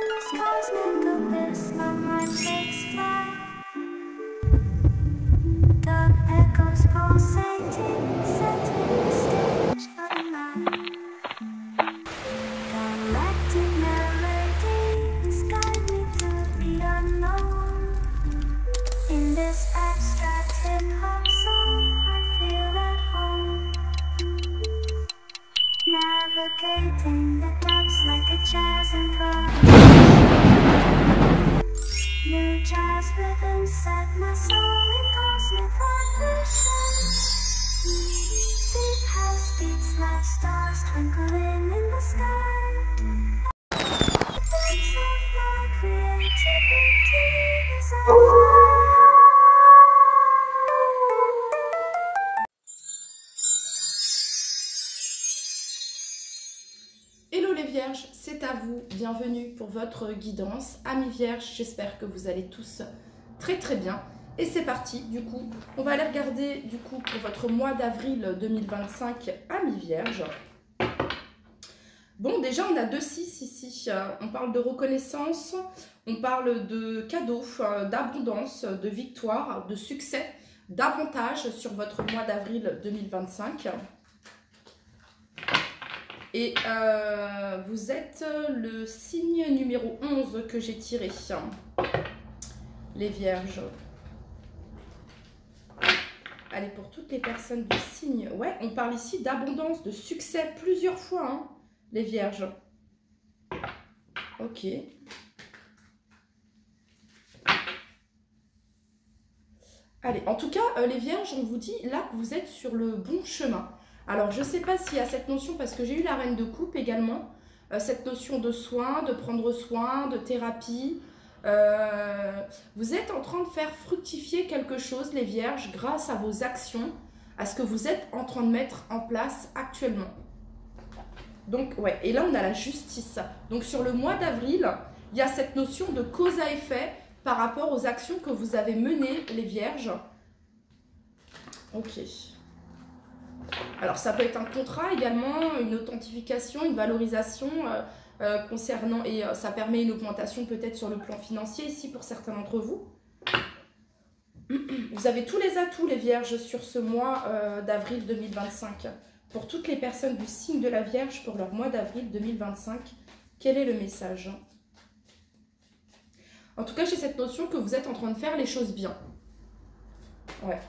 this cosmic abyss, my mind takes flight. The echoes pulsating, setting the stage for the night. Galactic melodies guide me through the unknown. In this abstract hip-hop song, I feel at home. Navigating the depths like a jazz improviser. New jazz rhythms set my soul in cosmic vibration. Deep house beats like stars twinkling in the sky. Sense of my creativity as I fly. Hello les vierges, c'est à vous, bienvenue pour votre guidance. Amis vierges, j'espère que vous allez tous très très bien. Et c'est parti, du coup, on va aller regarder du coup pour votre mois d'avril 2025, amis vierges. Bon, déjà on a 2-6 ici, on parle de reconnaissance, on parle de cadeaux, d'abondance, de victoire, de succès, d'avantages sur votre mois d'avril 2025. Et vous êtes le signe numéro 11 que j'ai tiré, les vierges. Allez, pour toutes les personnes du signe, ouais, on parle ici d'abondance, de succès plusieurs fois, hein, les vierges. Ok. Allez, en tout cas, les vierges, on vous dit là que vous êtes sur le bon chemin. Alors, je ne sais pas s'il y a cette notion, parce que j'ai eu la reine de coupe également, cette notion de soin, de prendre soin, de thérapie. Vous êtes en train de faire fructifier quelque chose, les vierges, grâce à vos actions, à ce que vous êtes en train de mettre en place actuellement. Donc, ouais, et là, on a la justice. Donc, sur le mois d'avril, il y a cette notion de cause à effet par rapport aux actions que vous avez menées, les vierges. Ok. Alors, ça peut être un contrat également, une authentification, une valorisation concernant, et ça permet une augmentation peut-être sur le plan financier ici pour certains d'entre vous. Vous avez tous les atouts, les vierges, sur ce mois d'avril 2025. Pour toutes les personnes du signe de la Vierge pour leur mois d'avril 2025, quel est le message? En tout cas, j'ai cette notion que vous êtes en train de faire les choses bien. Ouais.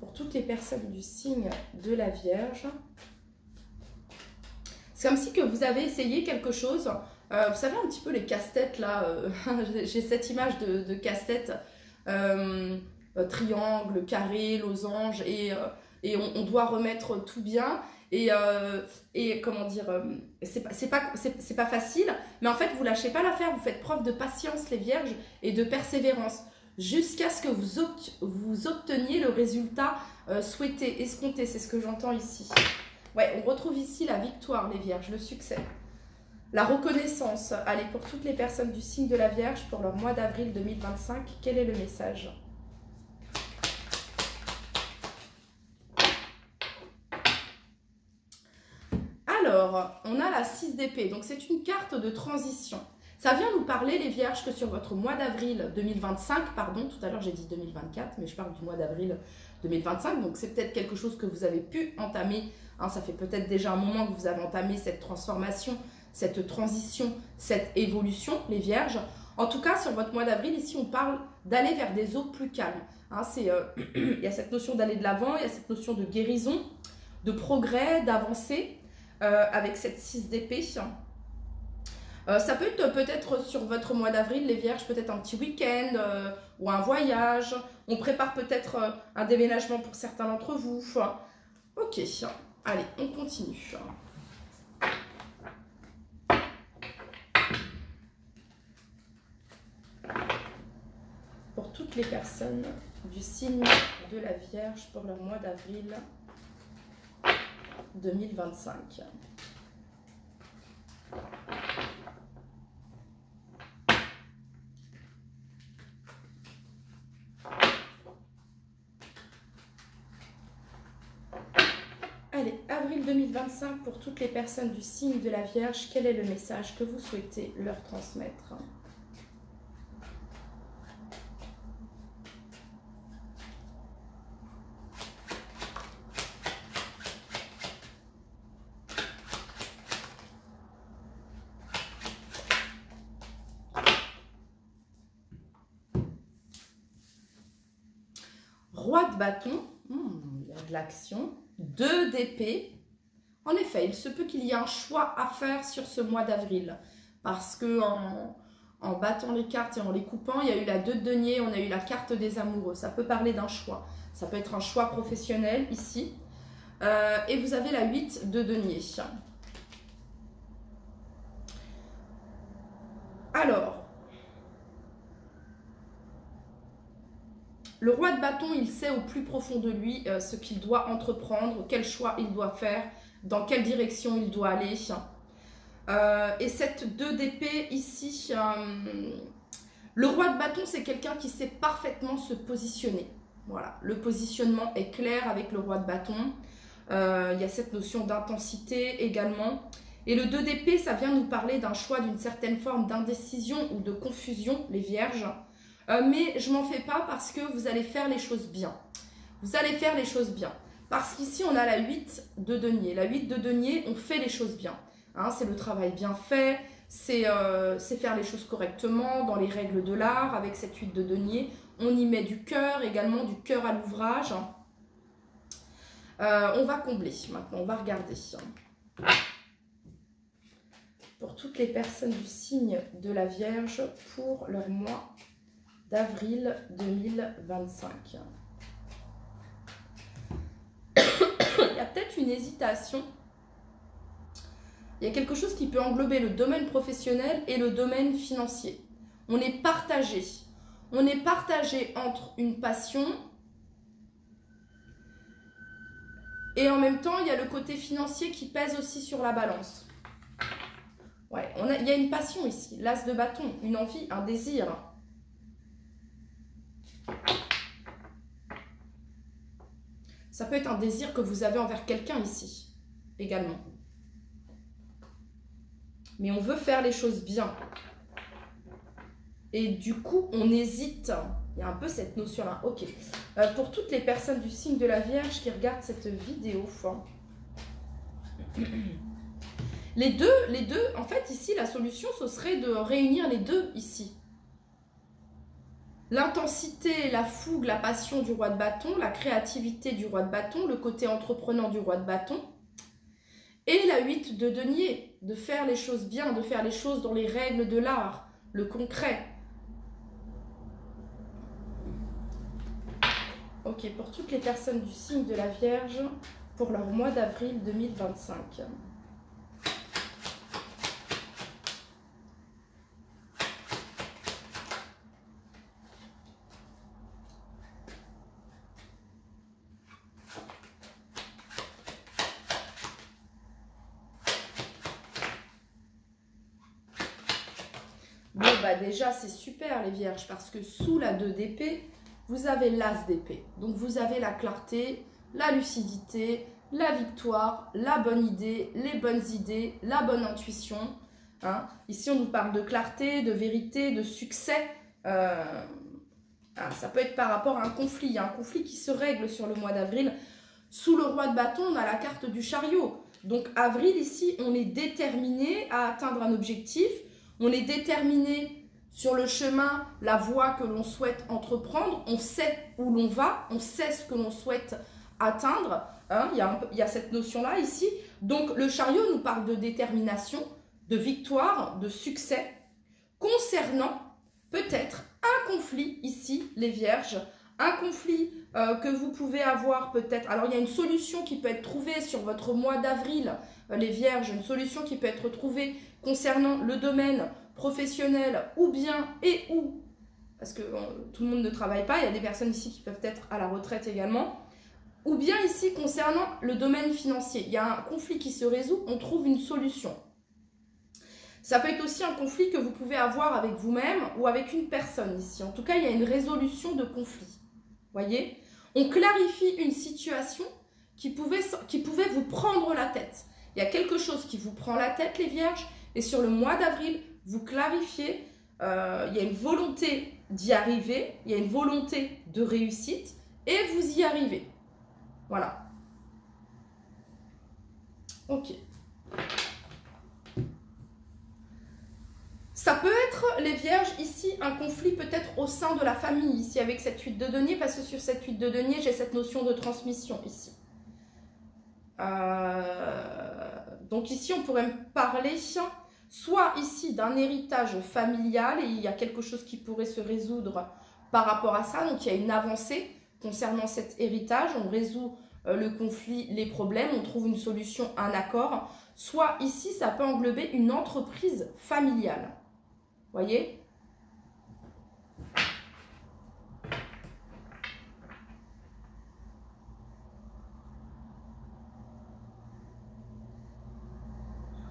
Pour toutes les personnes du signe de la Vierge. C'est comme si que vous avez essayé quelque chose. Vous savez un petit peu les casse-têtes là. J'ai cette image de casse-tête. Triangle, carré, losange. Et on doit remettre tout bien. Et comment dire, c'est pas facile. Mais en fait, vous lâchez pas l'affaire. Vous faites preuve de patience, les Vierges, et de persévérance. Jusqu'à ce que vous obteniez le résultat souhaité, escompté. C'est ce que j'entends ici. Ouais, on retrouve ici la victoire, les Vierges, le succès. La reconnaissance. Allez, pour toutes les personnes du signe de la Vierge, pour leur mois d'avril 2025, quel est le message? Alors, on a la 6 d'épée. Donc, c'est une carte de transition. Ça vient nous parler, les vierges, que sur votre mois d'avril 2025, pardon, tout à l'heure j'ai dit 2024, mais je parle du mois d'avril 2025, donc c'est peut-être quelque chose que vous avez pu entamer, hein, ça fait peut-être déjà un moment que vous avez entamé cette transformation, cette transition, cette évolution, les vierges. En tout cas, sur votre mois d'avril, ici, on parle d'aller vers des eaux plus calmes. Hein, il y a cette notion d'aller de l'avant, il y a cette notion de guérison, de progrès, d'avancée, avec cette 6 d'épée. Ça peut être peut-être sur votre mois d'avril, les vierges, peut-être un petit week-end ou un voyage. On prépare peut-être un déménagement pour certains d'entre vous. Ok, allez, on continue. Pour toutes les personnes du signe de la Vierge pour leur mois d'avril 2025. Allez, avril 2025 pour toutes les personnes du signe de la Vierge, quel est le message que vous souhaitez leur transmettre? Roi de bâton, il y a de l'action. 2 d'épée. En effet, il se peut qu'il y ait un choix à faire sur ce mois d'avril. Parce que en battant les cartes et en les coupant, il y a eu la 2 de denier, on a eu la carte des amoureux. Ça peut parler d'un choix. Ça peut être un choix professionnel ici. Et vous avez la 8 de denier. Alors, le roi de bâton, il sait au plus profond de lui ce qu'il doit entreprendre, quel choix il doit faire, dans quelle direction il doit aller. Et cette 2 d'épée ici, le roi de bâton, c'est quelqu'un qui sait parfaitement se positionner. Voilà, le positionnement est clair avec le roi de bâton. Il y a cette notion d'intensité également. Et le 2 d'épée, ça vient nous parler d'un choix, d'une certaine forme d'indécision ou de confusion, les vierges. Mais je m'en fais pas parce que vous allez faire les choses bien. Vous allez faire les choses bien. Parce qu'ici, on a la 8 de denier. La 8 de denier, on fait les choses bien. Hein, c'est le travail bien fait, c'est faire les choses correctement, dans les règles de l'art. Avec cette 8 de denier, on y met du cœur, également du cœur à l'ouvrage. On va combler maintenant, on va regarder. Pour toutes les personnes du signe de la Vierge, pour leur mois d'avril 2025. Il y a peut-être une hésitation. Il y a quelque chose qui peut englober le domaine professionnel et le domaine financier. On est partagé. On est partagé entre une passion et en même temps, il y a le côté financier qui pèse aussi sur la balance. Ouais, il y a une passion ici, l'as de bâton, une envie, un désir. Ça peut être un désir que vous avez envers quelqu'un ici, également. Mais on veut faire les choses bien. Et du coup, on hésite. Il y a un peu cette notion-là. Ok. Pour toutes les personnes du signe de la Vierge qui regardent cette vidéo, les deux, en fait, ici, la solution, ce serait de réunir les deux ici. L'intensité, la fougue, la passion du roi de bâton, la créativité du roi de bâton, le côté entreprenant du roi de bâton. Et la 8 de denier, de faire les choses bien, de faire les choses dans les règles de l'art, le concret. Ok, pour toutes les personnes du signe de la Vierge, pour leur mois d'avril 2025. Bon, bah déjà, c'est super les vierges, parce que sous la 2 d'épée, vous avez l'as d'épée. Donc, vous avez la clarté, la lucidité, la victoire, la bonne idée, les bonnes idées, la bonne intuition. Hein. Ici, on nous parle de clarté, de vérité, de succès. Ça peut être par rapport à un conflit. Il y a un conflit qui se règle sur le mois d'avril. Sous le roi de bâton, on a la carte du chariot. Donc, avril, ici, on est déterminé à atteindre un objectif. On est déterminé sur le chemin, la voie que l'on souhaite entreprendre. On sait où l'on va, on sait ce que l'on souhaite atteindre. Hein, il y a cette notion-là ici. Donc, le chariot nous parle de détermination, de victoire, de succès. Concernant peut-être un conflit ici, les vierges. Un conflit que vous pouvez avoir peut-être. Alors, il y a une solution qui peut être trouvée sur votre mois d'avril, les vierges. Une solution qui peut être trouvée concernant le domaine professionnel ou bien et ou, parce que tout le monde ne travaille pas, il y a des personnes ici qui peuvent être à la retraite également, ou bien ici concernant le domaine financier. Il y a un conflit qui se résout, on trouve une solution. Ça peut être aussi un conflit que vous pouvez avoir avec vous-même ou avec une personne ici. En tout cas, il y a une résolution de conflit. Voyez, on clarifie une situation qui pouvait vous prendre la tête. Il y a quelque chose qui vous prend la tête, les vierges, et sur le mois d'avril, vous clarifiez, il y a une volonté d'y arriver, il y a une volonté de réussite, et vous y arrivez. Voilà. Ok. Ça peut être, les vierges, ici, un conflit peut-être au sein de la famille, ici, avec cette huile de denier, parce que sur cette huile de denier, j'ai cette notion de transmission, ici. Donc ici, on pourrait me parler, soit ici, d'un héritage familial, et il y a quelque chose qui pourrait se résoudre par rapport à ça. Donc il y a une avancée concernant cet héritage, on résout le conflit, les problèmes, on trouve une solution, un accord. Soit ici, ça peut englober une entreprise familiale. Voyez ?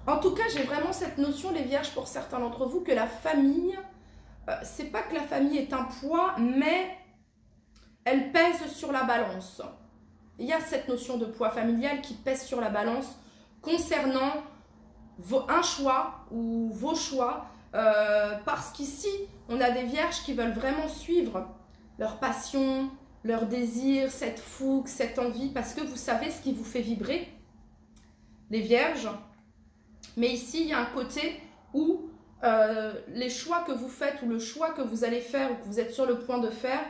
En tout cas, j'ai vraiment cette notion, les vierges, pour certains d'entre vous, que la famille, c'est pas que la famille est un poids, mais elle pèse sur la balance. Il y a cette notion de poids familial qui pèse sur la balance concernant un choix ou vos choix, parce qu'ici, on a des vierges qui veulent vraiment suivre leur passion, leur désir, cette fougue, cette envie, parce que vous savez ce qui vous fait vibrer, les vierges. Mais ici, il y a un côté où les choix que vous faites ou le choix que vous allez faire ou que vous êtes sur le point de faire,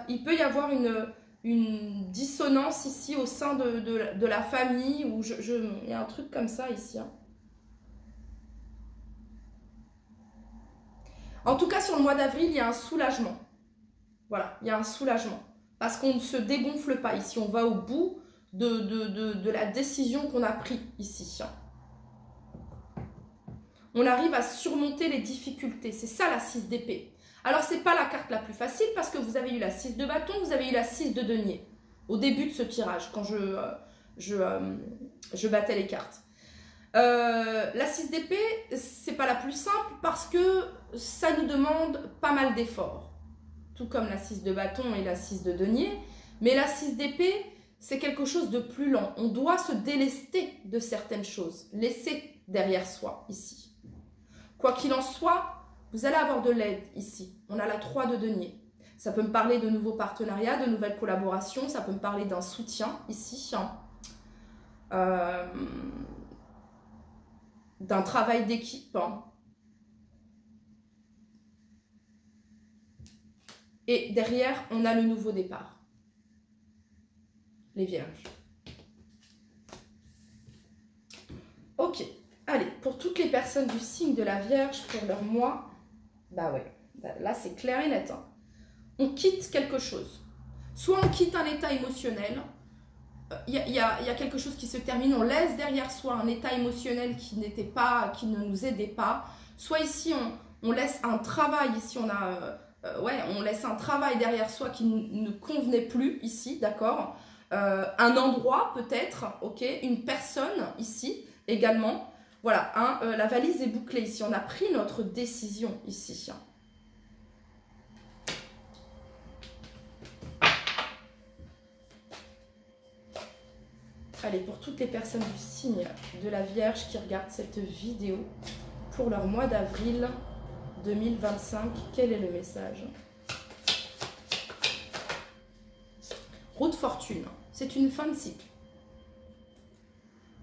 il peut y avoir une dissonance ici au sein de la famille. Ou il y a un truc comme ça ici. Hein. En tout cas, sur le mois d'avril, il y a un soulagement. Voilà, il y a un soulagement. Parce qu'on ne se dégonfle pas ici. On va au bout de la décision qu'on a prise ici. On arrive à surmonter les difficultés. C'est ça la 6 d'épée. Alors, ce n'est pas la carte la plus facile parce que vous avez eu la 6 de bâton, vous avez eu la 6 de denier au début de ce tirage, quand je battais les cartes. La 6 d'épée, ce n'est pas la plus simple parce que ça nous demande pas mal d'efforts. Tout comme la 6 de bâton et la 6 de denier. Mais la 6 d'épée, c'est quelque chose de plus lent. On doit se délester de certaines choses, laisser derrière soi ici. Quoi qu'il en soit, vous allez avoir de l'aide ici. On a la 3 de denier. Ça peut me parler de nouveaux partenariats, de nouvelles collaborations. Ça peut me parler d'un soutien ici. D'un travail d'équipe. Et derrière, on a le nouveau départ. Les vierges. Ok. Allez, pour toutes les personnes du signe de la Vierge, pour leur mois, bah ouais, là c'est clair et net. Hein. On quitte quelque chose. Soit on quitte un état émotionnel, il y a quelque chose qui se termine, on laisse derrière soi un état émotionnel qui ne nous aidait pas. Soit ici, on laisse un travail, ici on a, on laisse un travail derrière soi qui ne convenait plus ici, d'accord. Un endroit peut-être, ok, une personne ici également. Voilà, la valise est bouclée ici. On a pris notre décision ici. Allez, pour toutes les personnes du signe de la Vierge qui regardent cette vidéo, pour leur mois d'avril 2025, quel est le message? Roue de fortune, c'est une fin de cycle.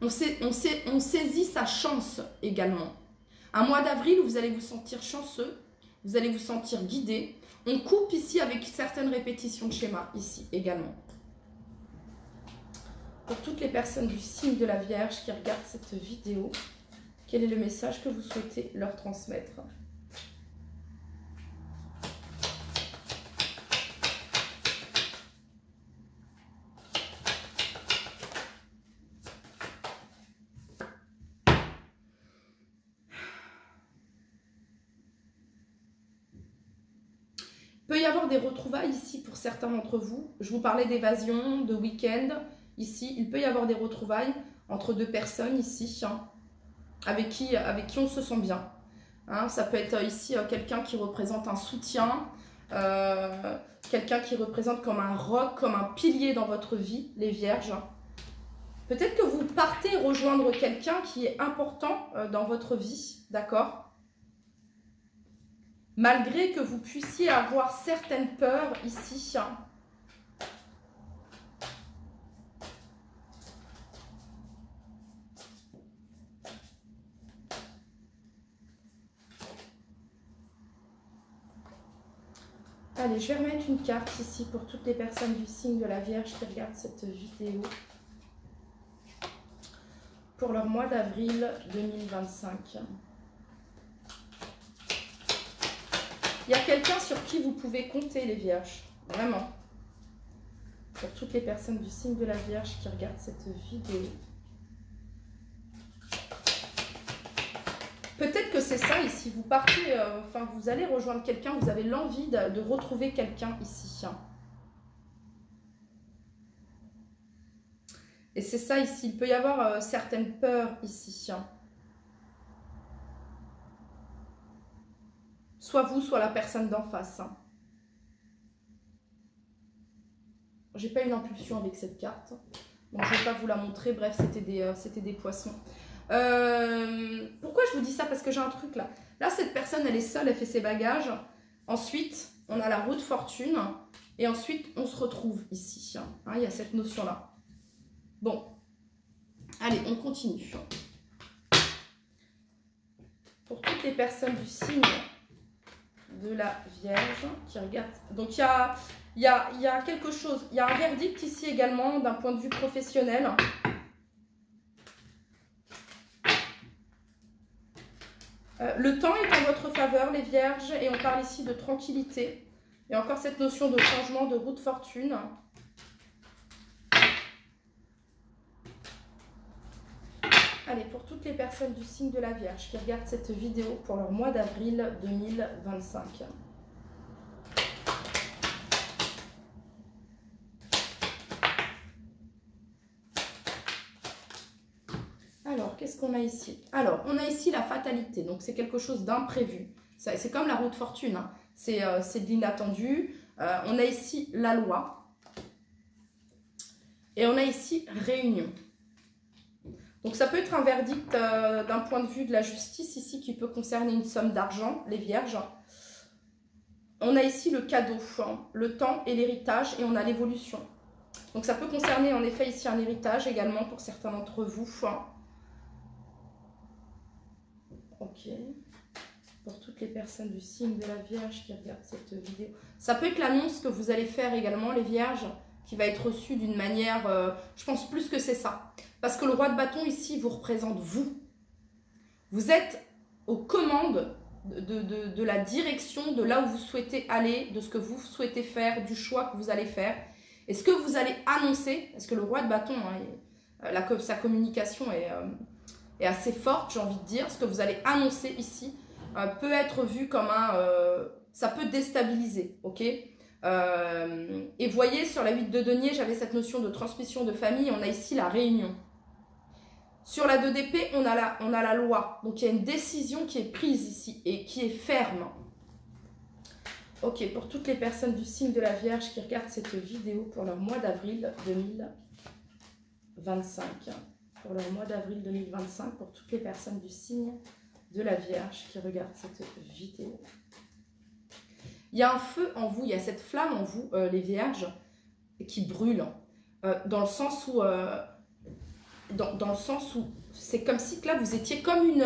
On saisit sa chance également. Un mois d'avril où vous allez vous sentir chanceux, vous allez vous sentir guidé. On coupe ici avec certaines répétitions de schéma, ici également. Pour toutes les personnes du signe de la Vierge qui regardent cette vidéo, quel est le message que vous souhaitez leur transmettre? Il peut y avoir des retrouvailles ici pour certains d'entre vous. Je vous parlais d'évasion, de week-end. Ici, il peut y avoir des retrouvailles entre deux personnes ici, avec qui on se sent bien. Hein, ça peut être ici quelqu'un qui représente un soutien, quelqu'un qui représente comme un roc, comme un pilier dans votre vie, les vierges. Peut-être que vous partez rejoindre quelqu'un qui est important dans votre vie, d'accord? Malgré que vous puissiez avoir certaines peurs ici. Allez, je vais remettre une carte ici pour toutes les personnes du signe de la Vierge qui regardent cette vidéo. Pour leur mois d'avril 2025. Il y a quelqu'un sur qui vous pouvez compter, les Vierges. Vraiment. Pour toutes les personnes du signe de la Vierge qui regardent cette vidéo. Peut-être que c'est ça ici. Vous partez, enfin vous allez rejoindre quelqu'un, vous avez l'envie de retrouver quelqu'un ici. Et c'est ça ici. Il peut y avoir certaines peurs ici. Soit vous, soit la personne d'en face. J'ai pas une impulsion avec cette carte. Donc je ne vais pas vous la montrer. Bref, c'était des poissons. Pourquoi je vous dis ça? Parce que j'ai un truc là. Là, cette personne, elle est seule, elle fait ses bagages. Ensuite, on a la roue de fortune. Et ensuite, on se retrouve ici. Hein, il y a cette notion-là. Bon. Allez, on continue. Pour toutes les personnes du signe de la Vierge qui regardent. Donc, il y a quelque chose. Il y a un verdict ici également d'un point de vue professionnel. Le temps est en votre faveur, les Vierges, et on parle ici de tranquillité. Il y a encore cette notion de changement de roue de fortune. Allez, pour toutes les personnes du signe de la Vierge qui regardent cette vidéo pour leur mois d'avril 2025. Alors, qu'est-ce qu'on a ici? Alors, on a ici la fatalité. Donc, c'est quelque chose d'imprévu. C'est comme la roue de fortune. Hein. C'est de l'inattendu. On a ici la loi. Et on a ici réunion. Donc, ça peut être un verdict d'un point de vue de la justice ici qui peut concerner une somme d'argent, les Vierges. On a ici le cadeau, hein, le temps et l'héritage. Et on a l'évolution. Donc, ça peut concerner en effet ici un héritage également pour certains d'entre vous. Hein. Ok. Pour toutes les personnes du signe de la Vierge qui regardent cette vidéo. Ça peut être l'annonce que vous allez faire également, les Vierges, qui va être reçue d'une manière... je pense plus que c'est ça. Parce que le roi de bâton ici vous représente vous. Vous êtes aux commandes de la direction, de là où vous souhaitez aller, de ce que vous souhaitez faire, du choix que vous allez faire. Et ce que vous allez annoncer, parce que le roi de bâton, hein, sa communication est assez forte, j'ai envie de dire. Ce que vous allez annoncer ici peut être vu comme ça peut déstabiliser, ok? Et voyez, sur la 8 de denier, j'avais cette notion de transmission de famille. On a ici la réunion. Sur la 2 d'épée, on a la loi. Donc, il y a une décision qui est prise ici et qui est ferme. Ok, pour toutes les personnes du signe de la Vierge qui regardent cette vidéo pour leur mois d'avril 2025. Pour leur mois d'avril 2025, pour toutes les personnes du signe de la Vierge qui regardent cette vidéo. Il y a un feu en vous, il y a cette flamme en vous, les Vierges, qui brûle. Dans le sens où, c'est comme si que là, vous étiez comme une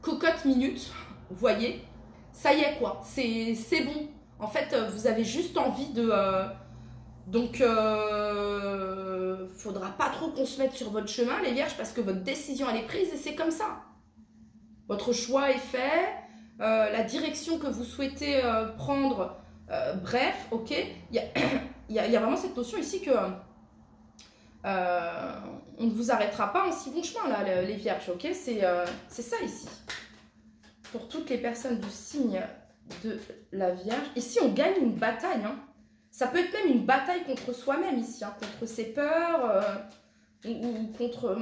cocotte minute, vous voyez. Ça y est, quoi, c'est bon. En fait, vous avez juste envie de... faudra pas trop qu'on se mette sur votre chemin, les Vierges, parce que votre décision, elle est prise et c'est comme ça. Votre choix est fait, la direction que vous souhaitez prendre, bref, ok. Il y a vraiment cette notion ici que on ne vous arrêtera pas en si bon chemin, là, les Vierges, ok. C'est ça ici. Pour toutes les personnes du signe de la Vierge, ici, on gagne une bataille, hein. Ça peut être même une bataille contre soi-même ici, hein, contre ses peurs, ou contre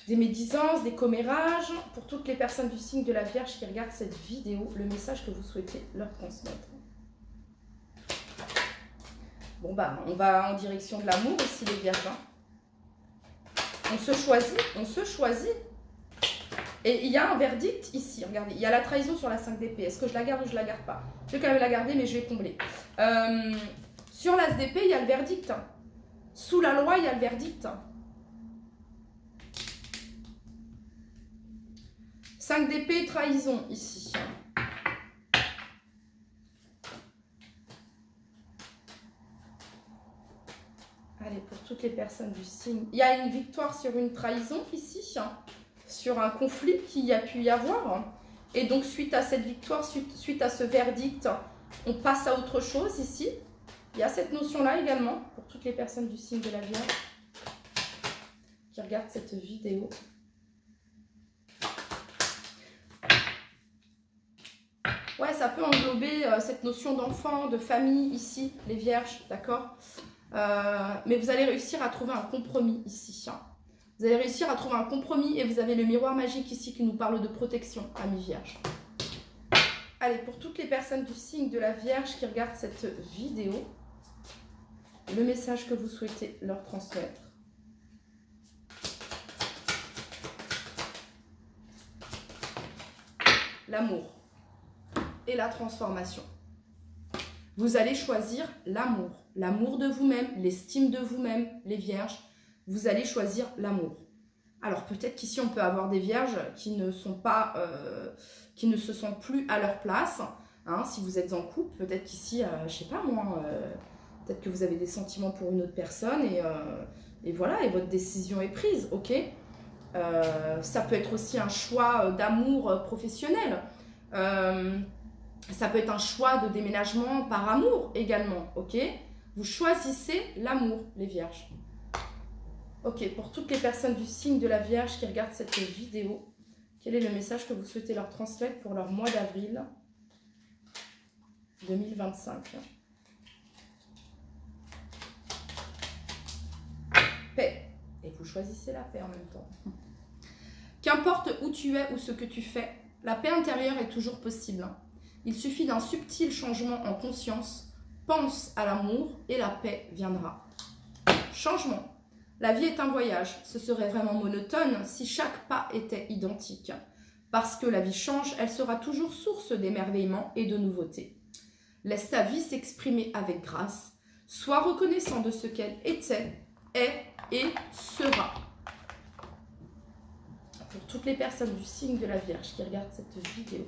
des médisances, des commérages. Pour toutes les personnes du signe de la Vierge qui regardent cette vidéo, le message que vous souhaitez leur transmettre. Bon, bah, on va en direction de l'amour ici, les Vierges. Hein. On se choisit, on se choisit. Et il y a un verdict ici, regardez, il y a la trahison sur la 5 d'épée. Est-ce que je la garde ou je la garde pas? Je vais quand même la garder, mais je vais combler. Sur l'as d'épée, il y a le verdict. Sous la loi, il y a le verdict. 5 d'épée, trahison ici. Allez, pour toutes les personnes du signe. Il y a une victoire sur une trahison ici, sur un conflit qu'il y a pu y avoir. Et donc, suite à cette victoire, suite à ce verdict, on passe à autre chose ici. Il y a cette notion-là également, pour toutes les personnes du signe de la Vierge qui regardent cette vidéo. Ouais, ça peut englober cette notion d'enfant, de famille ici, les Vierges, d'accord? Mais vous allez réussir à trouver un compromis ici. Vous allez réussir à trouver un compromis et vous avez le miroir magique ici qui nous parle de protection, amis Vierges. Allez, pour toutes les personnes du signe de la Vierge qui regardent cette vidéo, le message que vous souhaitez leur transmettre. L'amour et la transformation. Vous allez choisir l'amour. L'amour de vous-même, l'estime de vous-même, les Vierges. Vous allez choisir l'amour. Alors peut-être qu'ici on peut avoir des Vierges qui ne sont pas, qui ne se sentent plus à leur place. Hein, si vous êtes en couple, peut-être qu'ici, je sais pas moi, peut-être que vous avez des sentiments pour une autre personne et voilà, et votre décision est prise, ok? Ça peut être aussi un choix d'amour professionnel. Ça peut être un choix de déménagement par amour également, ok? Vous choisissez l'amour, les Vierges. Ok, pour toutes les personnes du signe de la Vierge qui regardent cette vidéo, quel est le message que vous souhaitez leur transmettre pour leur mois d'avril 2025? Paix. Et vous choisissez la paix en même temps. Qu'importe où tu es ou ce que tu fais, la paix intérieure est toujours possible. Il suffit d'un subtil changement en conscience. Pense à l'amour et la paix viendra. Changement. La vie est un voyage. Ce serait vraiment monotone si chaque pas était identique. Parce que la vie change, elle sera toujours source d'émerveillement et de nouveautés. Laisse ta vie s'exprimer avec grâce. Sois reconnaissant de ce qu'elle était, est et sera. Pour toutes les personnes du signe de la Vierge qui regardent cette vidéo.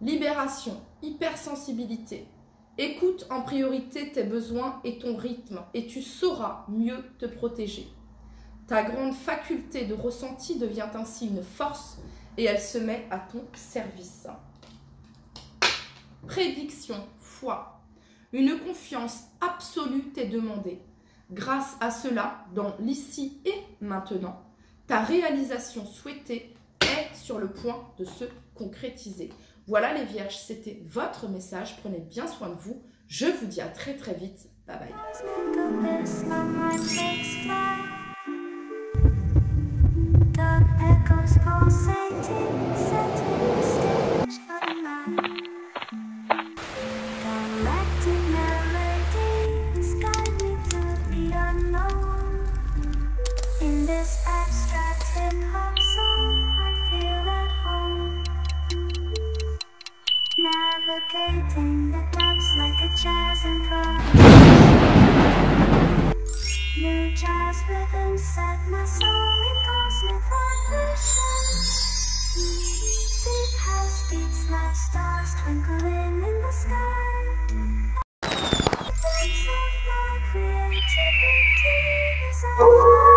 Libération, hypersensibilité. Écoute en priorité tes besoins et ton rythme et tu sauras mieux te protéger. Ta grande faculté de ressenti devient ainsi une force et elle se met à ton service. Prédiction, foi. Une confiance absolue t'est demandée. Grâce à cela, dans l'ici et maintenant, ta réalisation souhaitée est sur le point de se concrétiser. Voilà les Vierges, c'était votre message. Prenez bien soin de vous. Je vous dis à très très vite. Bye bye. Navigating the depths like a jazz improv. New jazz rhythms set my soul in cosmic vibration. Deep house beats like stars twinkling in the sky. The sense of my creativity is on fire.